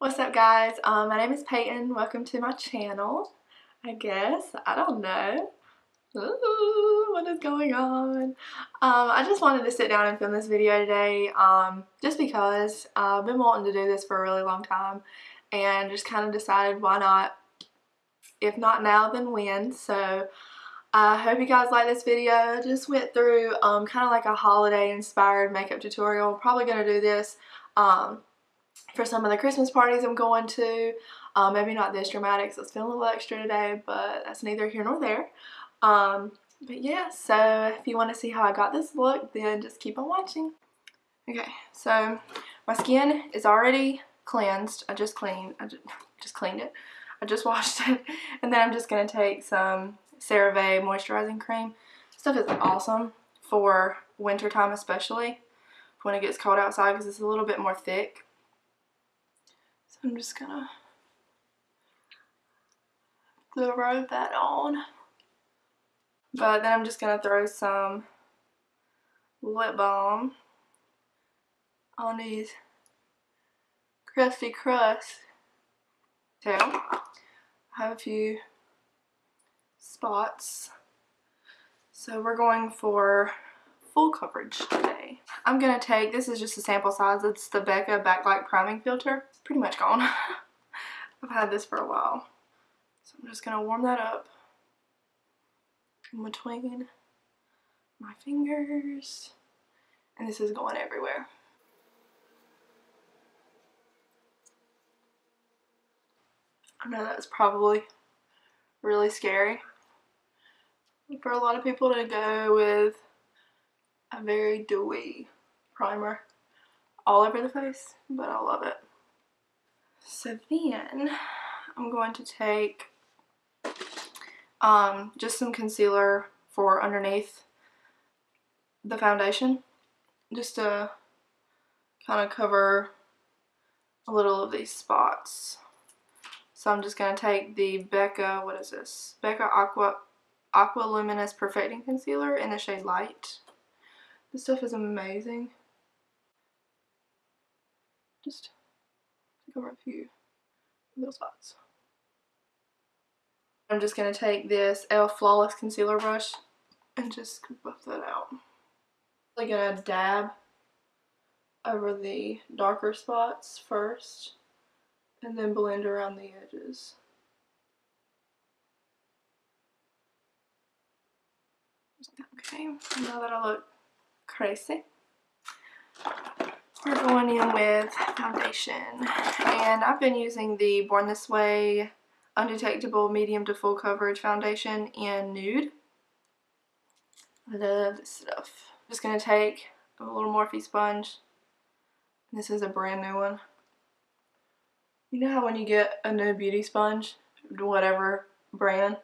What's up, guys? My name is Peyton. Welcome to my channel. I guess. I don't know. Ooh, what is going on? I just wanted to sit down and film this video today just because I've been wanting to do this for a really long time and just kind of decided why not. If not now, then when. So I hope you guys like this video. I just went through kind of like a holiday inspired makeup tutorial. Probably going to do this for some of the Christmas parties I'm going to. Maybe not this dramatic, so it's feeling a little extra today, but that's neither here nor there. But yeah, so if you want to see how I got this look, then just keep on watching. Okay, so my skin is already cleansed. I just cleaned it. I just washed it, and then I'm just going to take some CeraVe moisturizing cream. This stuff is awesome for winter time, especially when it gets cold outside, because it's a little bit more thick. So I'm just gonna throw that on. But then I'm just gonna throw some lip balm on these crusty crusts. So I have a few spots. So we're going for full coverage today. I'm gonna take, this is just a sample size, it's the BECCA Backlight Priming Filter. It's pretty much gone. I've had this for a while. So I'm just gonna warm that up in between my fingers. And this is going everywhere. I know that's probably really scary for a lot of people to go with a very dewy primer all over the face, but I love it. So then I'm going to take just some concealer for underneath the foundation, just to kind of cover a little of these spots. So I'm just going to take the BECCA, what is this? BECCA Aqua-Luminous Perfecting Concealer in the shade Light. This stuff is amazing. Just cover a few little spots. I'm just going to take this e.l.f. Flawless Concealer Brush and just buff that out. I'm going to dab over the darker spots first and then blend around the edges. Okay, now that I look crazy, we're going in with foundation, and I've been using the Born This Way Undetectable Medium to Full Coverage Foundation in Nude. I love this stuff. I'm just going to take a little Morphe sponge. This is a brand new one. You know how when you get a new beauty sponge, whatever brand,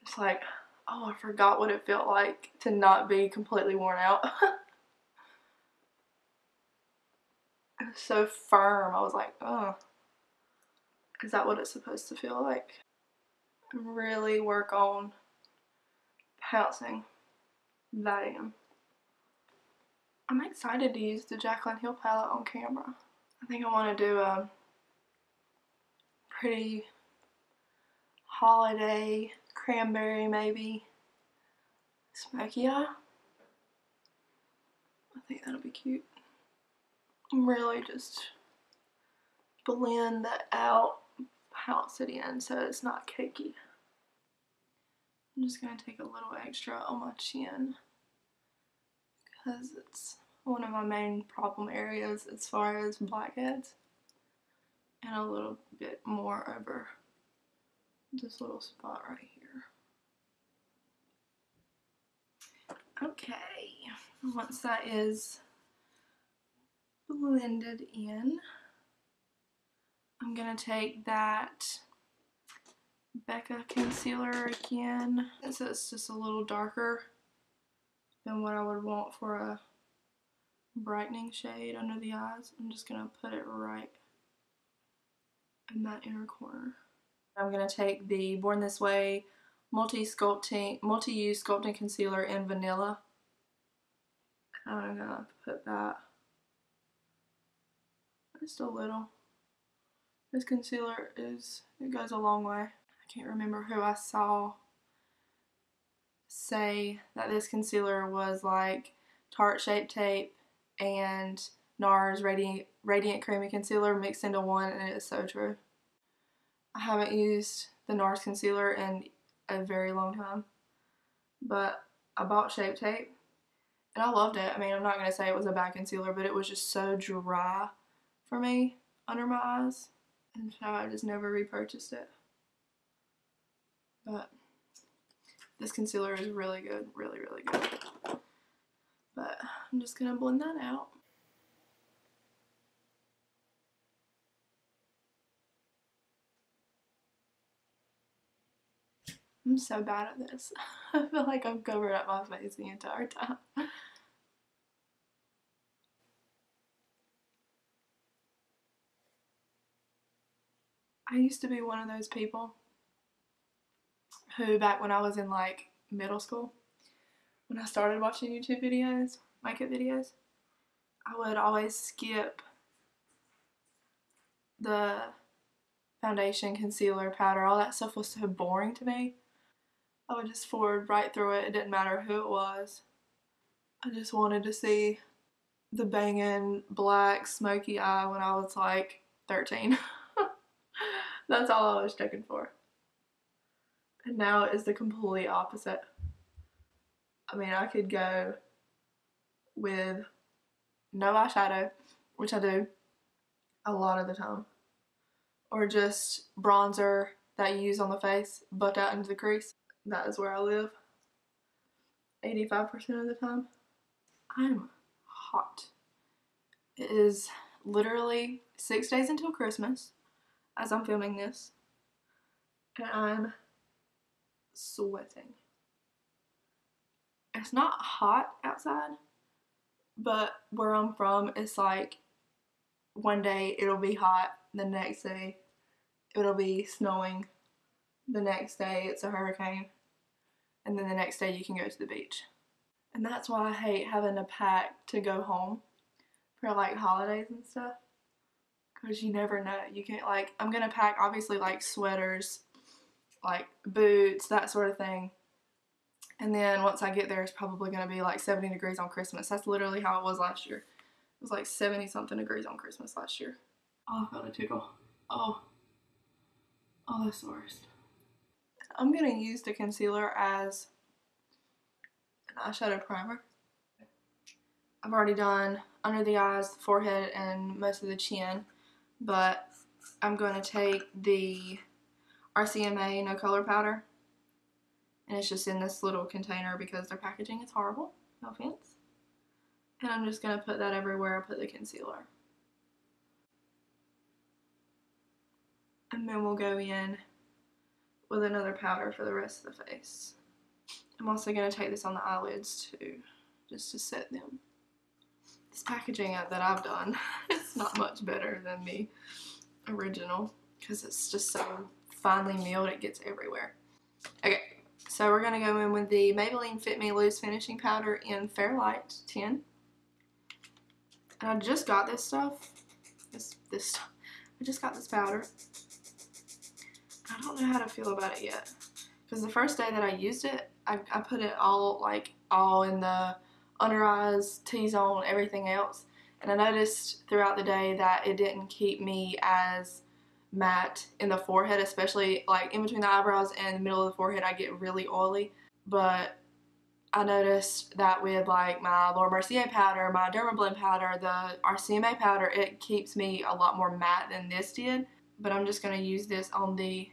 it's like, oh, I forgot what it felt like to not be completely worn out. It's so firm. I was like, oh, is that what it's supposed to feel like? Really work on pouncing that in. I'm excited to use the Jaclyn Hill palette on camera. I think I want to do a pretty holiday cranberry, maybe smoky eye. I think that'll be cute. Really just blend that out, pounce it in so it's not cakey. I'm just going to take a little extra on my chin because it's one of my main problem areas as far as blackheads, and a little bit more over this little spot right here. Okay, once that is blended in, I'm going to take that BECCA concealer again, so it's just a little darker than what I would want for a brightening shade under the eyes. I'm just going to put it right in that inner corner. I'm going to take the Born This Way Multi-Use Sculpting Concealer in Vanilla. I'm going to put that just a little This concealer it goes a long way. I can't remember who I saw say that this concealer was like Tarte Shape Tape and NARS Radiant Creamy Concealer mixed into one, and it is so true. I haven't used the NARS concealer in a very long time, but I bought Shape Tape and I loved it. I mean, I'm not going to say it was a bad concealer, but it was just so dry for me under my eyes, and so I just never repurchased it. But this concealer is really good, really, really good. But I'm just going to blend that out. I'm so bad at this. I feel like I've covered up my face the entire time. I used to be one of those people who, back when I was in like middle school, when I started watching YouTube videos, makeup videos, I would always skip the foundation, concealer, powder. All that stuff was so boring to me. I would just forward right through it. It didn't matter who it was. I just wanted to see the banging black smoky eye when I was like 13. That's all I was checking for. And now it is the complete opposite. I mean, I could go with no eyeshadow, which I do a lot of the time, or just bronzer that you use on the face, butt out into the crease. That is where I live 85% of the time. I'm hot. It is literally 6 days until Christmas as I'm filming this, and I'm sweating. It's not hot outside, but where I'm from, it's like one day it'll be hot, the next day it'll be snowing, the next day it's a hurricane, and then the next day you can go to the beach. And that's why I hate having to pack to go home for like holidays and stuff, because you never know. You can, like, I'm gonna pack obviously like sweaters, like boots, that sort of thing. And then once I get there, it's probably going to be like 70 degrees on Christmas. That's literally how it was last year. It was like 70 something degrees on Christmas last year. Oh, I felt a tickle. Oh, that's the worst. I'm going to use the concealer as an eyeshadow primer. I've already done under the eyes, the forehead, and most of the chin. But I'm going to take the RCMA No Color Powder. And it's just in this little container because their packaging is horrible. No offense. And I'm just going to put that everywhere I put the concealer. And then we'll go in with another powder for the rest of the face. I'm also going to take this on the eyelids too, just to set them. This packaging that I've done, it's not much better than the original because it's just so finely milled it gets everywhere. Okay. So we're going to go in with the Maybelline Fit Me Loose Finishing Powder in Fairlight 10. And I just got this stuff. I just got this powder. I don't know how to feel about it yet. Because the first day that I used it, I put it all in the under eyes, T-zone, everything else. And I noticed throughout the day that it didn't keep me as matte in the forehead, especially like in between the eyebrows and the middle of the forehead. I get really oily, but I noticed that with like my Laura Mercier powder, my Dermablend powder, the RCMA powder, it keeps me a lot more matte than this did. But I'm just going to use this on the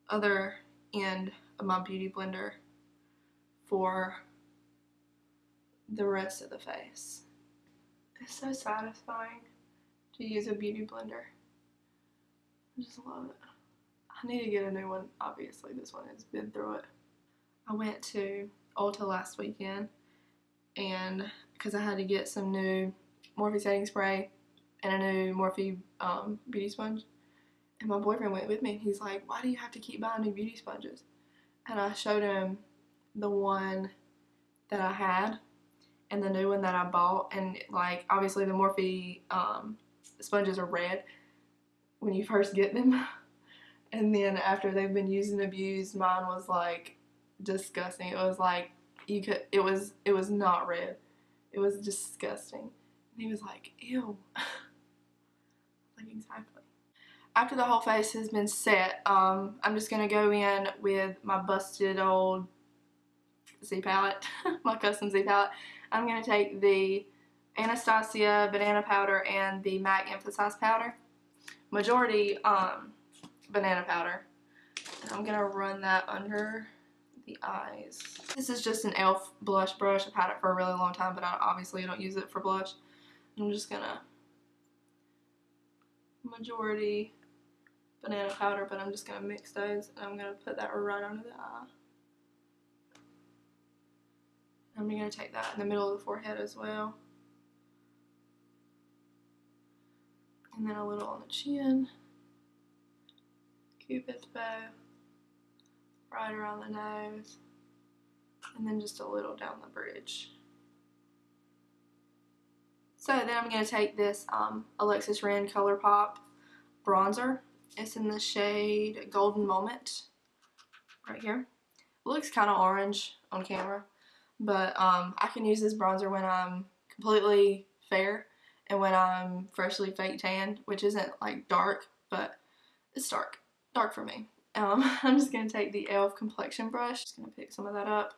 other end of my beauty blender for the rest of the face. It's so satisfying to use a beauty blender. I just love it. I need to get a new one. Obviously, this one has been through it. I went to Ulta last weekend, and because I had to get some new Morphe setting spray and a new Morphe beauty sponge, and my boyfriend went with me, and he's like, "Why do you have to keep buying new beauty sponges?" And I showed him the one that I had and the new one that I bought, and like obviously the Morphe sponges are red. when you first get them. And then after they've been used and abused, mine was like disgusting. It was like it was not red. It was disgusting. And he was like, ew. Like, exactly. After the whole face has been set, I'm just going to go in with my busted old Z palette, my custom Z palette. I'm going to take the Anastasia banana powder and the MAC Emphasize powder. Majority banana powder. And I'm going to run that under the eyes. This is just an e.l.f. blush brush. I've had it for a really long time, but obviously I don't use it for blush. I'm just going to majority banana powder, but I'm just going to mix those and I'm going to put that right under the eye. I'm going to take that in the middle of the forehead as well. And then a little on the chin. Cupid's bow. Right around the nose. And then just a little down the bridge. So then I'm going to take this Alexis Colourpop bronzer. It's in the shade Golden Moment. Right here. It looks kind of orange on camera. But I can use this bronzer when I'm completely fair and when I'm freshly fake tanned, which isn't like dark, but it's dark. Dark for me. I'm just going to take the e.l.f. complexion brush. Just going to pick some of that up,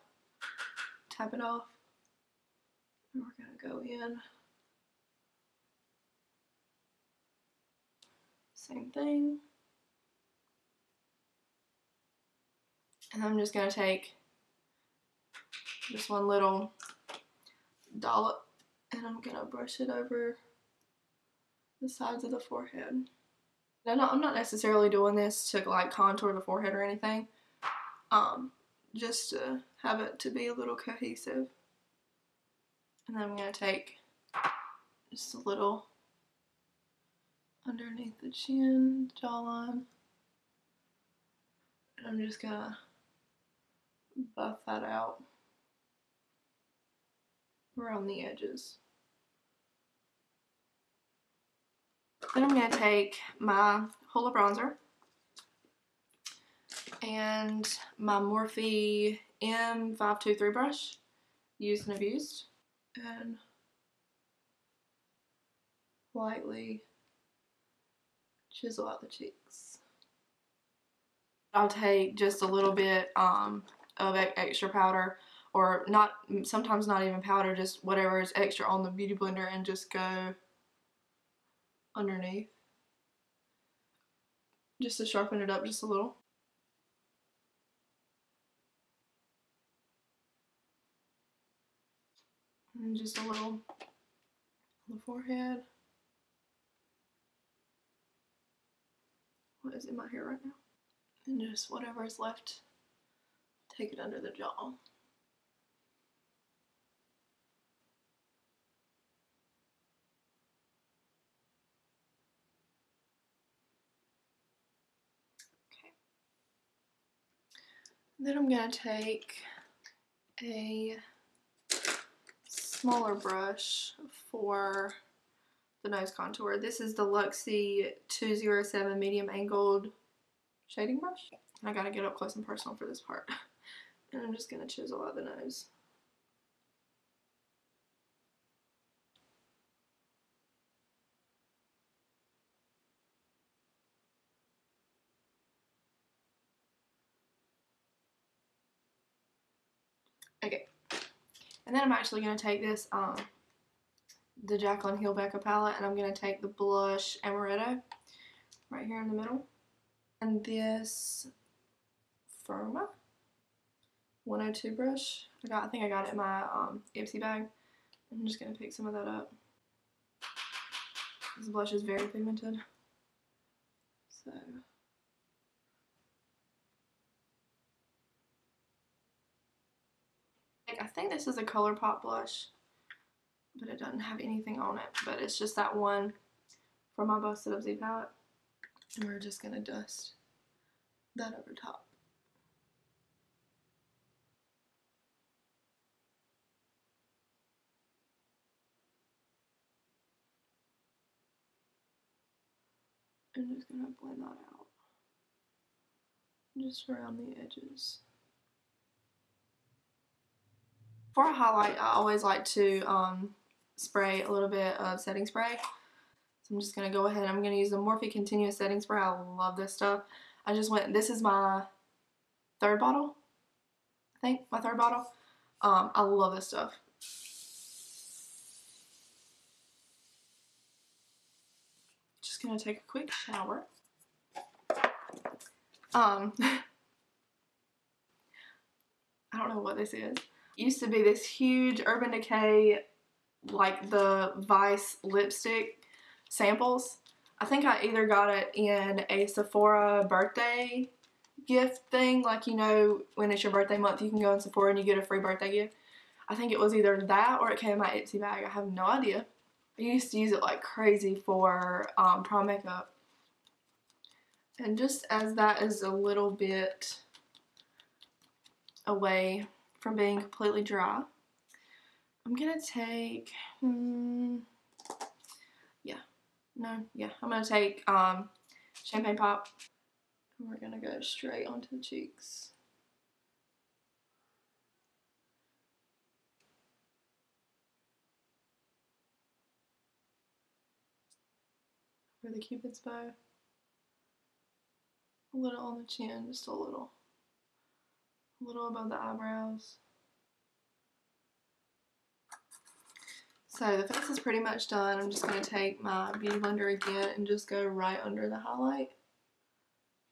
tap it off, and we're going to go in. Same thing. And I'm just going to take just one little dollop and I'm going to brush it over the sides of the forehead. I'm not necessarily doing this to like contour the forehead or anything. Just to have it to be a little cohesive. And then I'm going to take just a little underneath the chin, jawline. And I'm just going to buff that out around the edges. Then I'm going to take my HOOLA bronzer and my Morphe M523 brush, used and abused, and lightly chisel out the cheeks. I'll take just a little bit of extra powder, or not, sometimes not even powder, just whatever is extra on the beauty blender, and just go underneath just to sharpen it up just a little. And just a little on the forehead. What is in my hair right now? And just whatever is left, take it under the jaw. Okay. Then I'm going to take a smaller brush for the nose contour. This is the Luxie 207 medium angled shading brush. I gotta get up close and personal for this part. And I'm just gonna chisel out the nose. Okay. And then I'm actually gonna take this the Jaclyn BECCA palette, and I'm gonna take the blush Amaretto right here in the middle. And this Firma 102 brush. I think I got it in my Ipsy bag. I'm just going to pick some of that up. This blush is very pigmented. So I think this is a Colourpop blush, but it doesn't have anything on it. But it's just that one from my busted up Z palette. And we're just going to dust that over top. I'm just gonna blend that out. Just around the edges. For a highlight, I always like to spray a little bit of setting spray. So I'm just going to go ahead. I'm going to use the Morphe Continuous Setting Spray. I love this stuff. This is my third bottle. I think, my third bottle. I love this stuff. Just going to take a quick shower. I don't know what this is. It used to be this huge Urban Decay, like the Vice lipstick samples. I think I either got it in a Sephora birthday gift thing, like, you know, when it's your birthday month you can go in Sephora and you get a free birthday gift. I think it was either that or it came in my Etsy bag. I have no idea. I used to use it like crazy for prom makeup. And just as that is a little bit away from being completely dry, I'm gonna take, I'm gonna take Champagne Pop, and we're gonna go straight onto the cheeks. For the Cupid's bow. A little on the chin, just a little. A little above the eyebrows. So the face is pretty much done. I'm just going to take my Beauty Blender again and just go right under the highlight.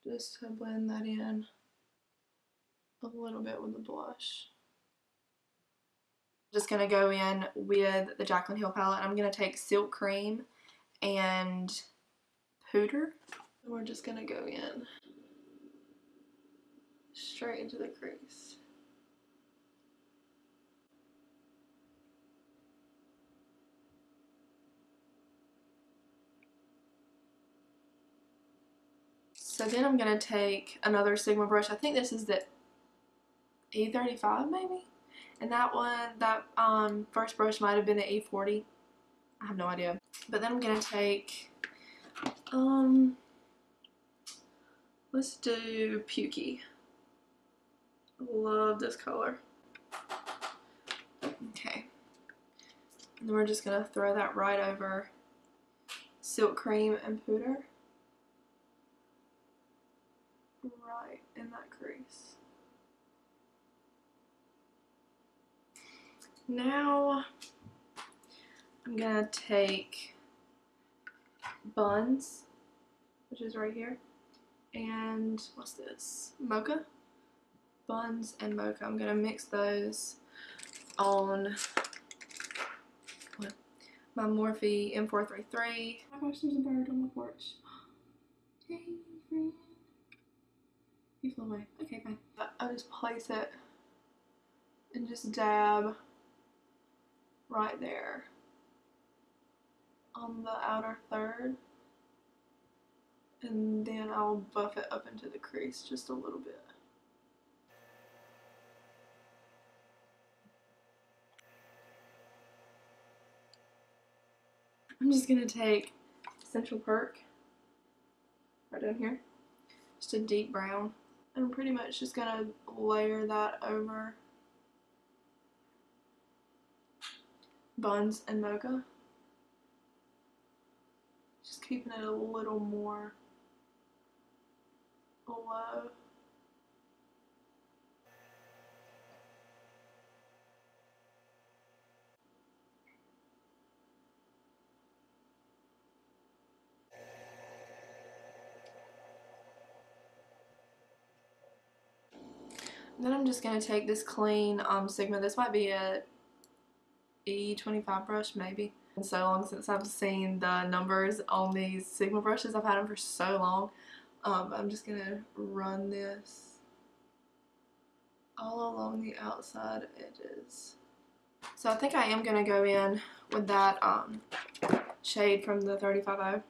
Just to blend that in a little bit with the blush. Just going to go in with the Jaclyn Hill palette. I'm going to take Silk Cream and Pooter. And we're just going to go in straight into the crease. So then I'm going to take another Sigma brush. I think this is the E35 maybe? And that one, that first brush might have been the E40. I have no idea. But then I'm going to take, let's do Pukey. Love this color. Okay. And then we're just going to throw that right over Silk Cream and Pooter. Right in that crease. Now I'm gonna take Buns, which is right here, and what's this? Mocha? Buns and Mocha. I'm gonna mix those on my Morphe M433. Oh my gosh, there's a bird on the porch. Hey, friend. You flew away. Okay, fine. I'll just place it and just dab right there on the outer third, and then I'll buff it up into the crease just a little bit. I'm just gonna take Central Perk right down here, just a deep brown, and I'm pretty much just gonna layer that over Buns and Mocha. Just keeping it a little more low. Then I'm just going to take this clean Sigma. This might be a E25 brush, maybe. It's been so long since I've seen the numbers on these Sigma brushes. I've had them for so long. I'm just going to run this all along the outside edges. So I think I am going to go in with that shade from the 35O.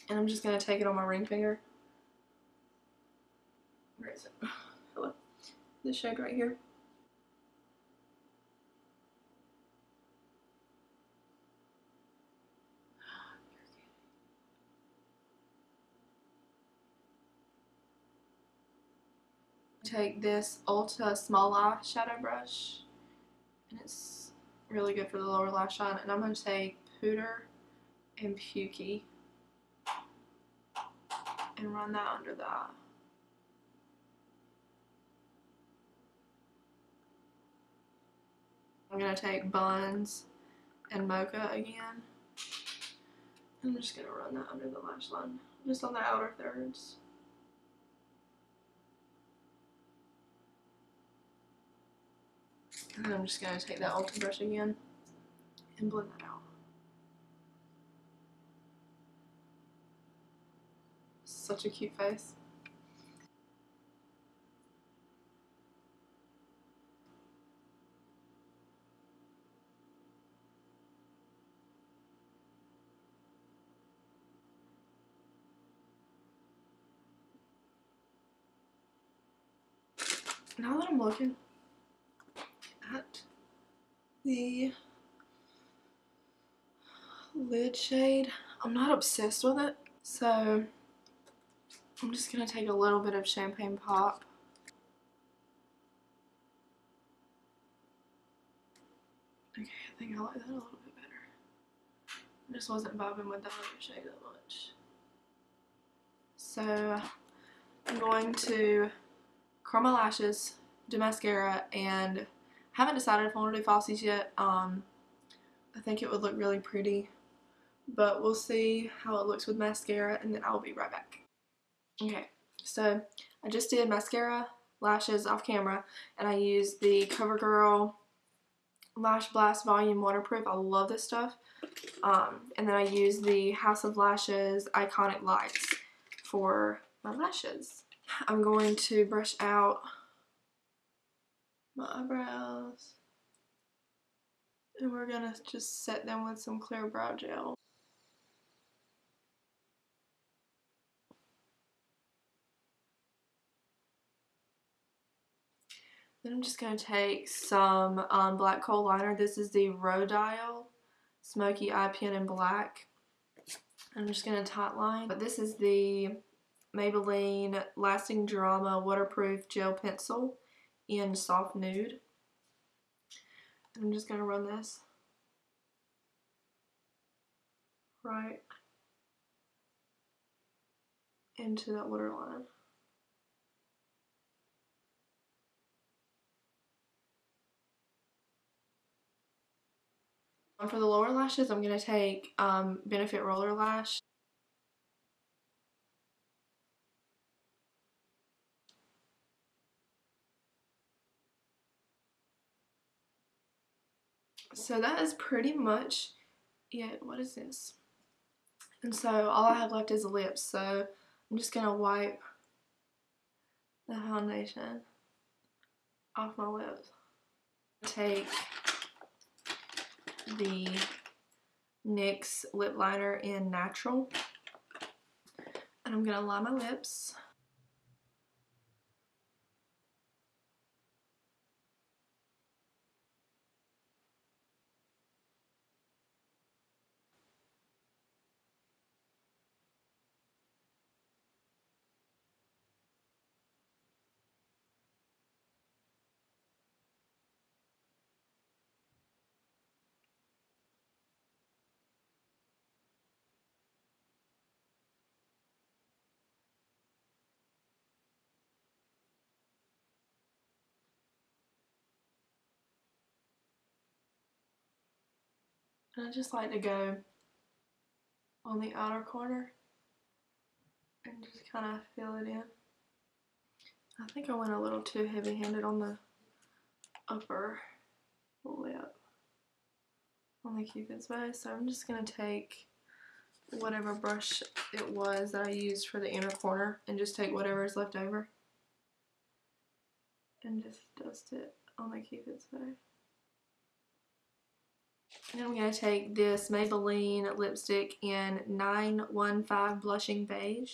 And I'm just going to take it on my ring finger. Where is it? Hello. This shade right here. take this Ulta Small Eyeshadow brush, and it's really good for the lower lash line. And I'm going to take Pooter and Pukey and run that under the eye. I'm going to take Buns and Mocha again. I'm just going to run that under the lash line, just on the outer thirds. And then I'm just going to take that Ulta brush again and blend that out. Such a cute face. Now that I'm looking at the lid shade, I'm not obsessed with it, so I'm just going to take a little bit of Champagne Pop. Okay, I think I like that a little bit better. I just wasn't vibing with the other shade that much. So I'm going to curl my lashes, do mascara, and haven't decided if I want to do falsies yet. I think it would look really pretty, but we'll see how it looks with mascara, and then I'll be right back. Okay, so I just did mascara, lashes off camera, and I used the Covergirl Lash Blast Volume Waterproof. I love this stuff. And then I used the House of Lashes Iconic Lights for my lashes. I'm going to brush out my eyebrows, and we're gonna just set them with some clear brow gel. Then I'm just going to take some black coal liner. This is the Rodial Smoky Eye Pen in black. I'm just going to tight line. But this is the Maybelline Lasting Drama Waterproof Gel Pencil in Soft Nude. And I'm just going to run this right into that waterline. For the lower lashes, I'm going to take Benefit Roller Lash. So that is pretty much it. What is this? And so all I have left is the lips. So I'm just going to wipe the foundation off my lips. Take the NYX lip liner in Natural, and I'm going to line my lips. And I just like to go on the outer corner and just kind of fill it in. I think I went a little too heavy-handed on the upper lip on the Cupid's bow, so I'm just going to take whatever brush it was that I used for the inner corner and just take whatever is left over and just dust it on the Cupid's bow. And I'm going to take this Maybelline lipstick in 915 Blushing Beige.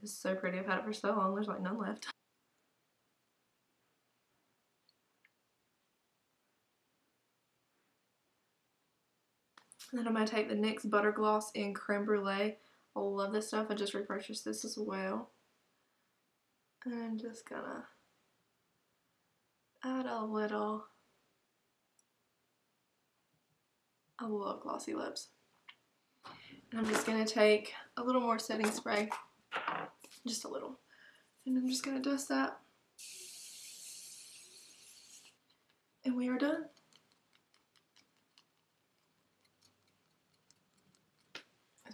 It's so pretty. I've had it for so long. There's like none left. And then I'm going to take the NYX Butter Gloss in Creme Brulee. I love this stuff. I just repurchased this as well. And I'm just gonna add a little. I love glossy lips. And I'm just gonna take a little more setting spray, just a little, and I'm just gonna dust that. And we are done.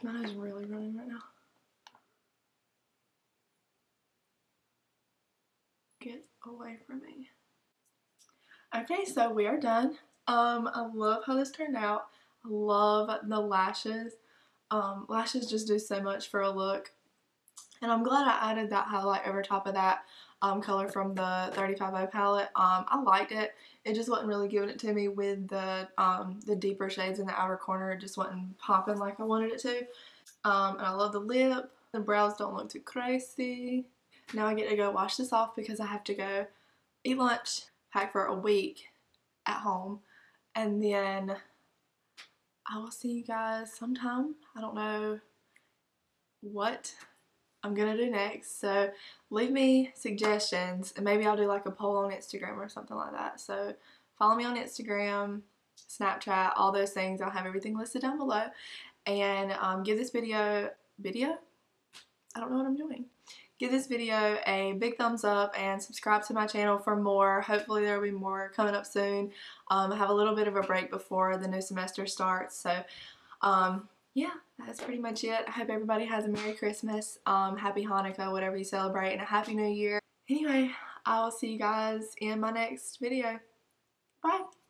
My nose is really running right now. Get away from me. Okay, so we are done. I love how this turned out. I love the lashes. Lashes just do so much for a look. And I'm glad I added that highlight over top of that color from the 35O palette. I liked it. It just wasn't really giving it to me with the deeper shades in the outer corner. It just wasn't popping like I wanted it to. And I love the lip. The brows don't look too crazy. Now I get to go wash this off because I have to go eat lunch, pack for a week at home, and then I will see you guys sometime. I don't know what I'm gonna do next, so leave me suggestions and maybe I'll do like a poll on Instagram or something like that. So follow me on Instagram, Snapchat, all those things. I'll have everything listed down below. And give this video, I don't know what I'm doing. Give this video a big thumbs up and subscribe to my channel for more. Hopefully there will be more coming up soon. I have a little bit of a break before the new semester starts. So yeah, that's pretty much it. I hope everybody has a Merry Christmas, Happy Hanukkah, whatever you celebrate, and a Happy New Year. Anyway, I will see you guys in my next video. Bye!